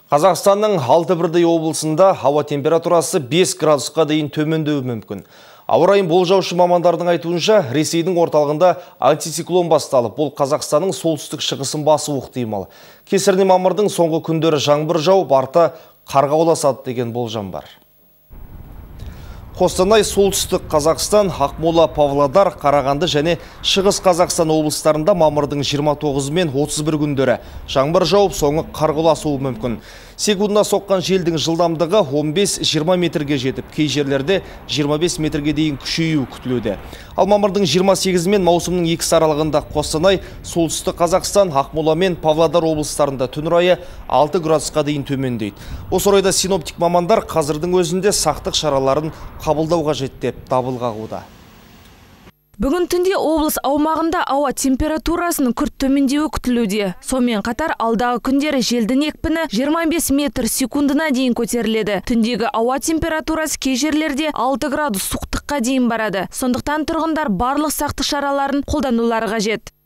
Қазақстанның 6 облысында ауа температурасы 5 градусқа дейін төмендеуі мүмкін. Ауа райын болжаушы мамандардың айтуынша, Ресейдің орталығында антициклон басталып, бұл Қазақстанның солтүстік шығысын басуы ықтимал. Кесірінен мамырдың соңғы күндері жаңбыр жауып, арты қарға ұласады деген болжам бар. Қостанай, солтүстік Қазақстан, Ақмола, Павлодар, Қарағанды және Шығыс Қазақстан облыстарында мамырдың 29 мен 31 күндері жаңбыр жауып, соңы қар құласуы мүмкін. Секундына соққан желдің жылдамдығы 15-20 метрге жетіп, кей жерлерде 25 метрге дейін күшеюі күтілуде. Ал мамырдың 28 мен маусымның 2 аралығында Қостанай, солтүстік Қазақстан, Ақмола мен Павлодар облыстарында түн райы 6 градусқа дейін төмендейді. Осы орайда синоптик мамандар қазірдің өзінде сақтық шараларын қабылдау қажет деп дабыл қағуда. Бүгін түнде облыс аумағында ауа температурасының күрт төмендеуі күтілуде. Сонымен қатар алдағы күндері желдің екпіні 25 метр секундына дейін көтеріледі. Түндегі ауа температурасы кей жерлерде 6 градус суықтыққа дейін барады. Сондықтан тұрғындар барлық сақтық шараларын қолданулары қажет.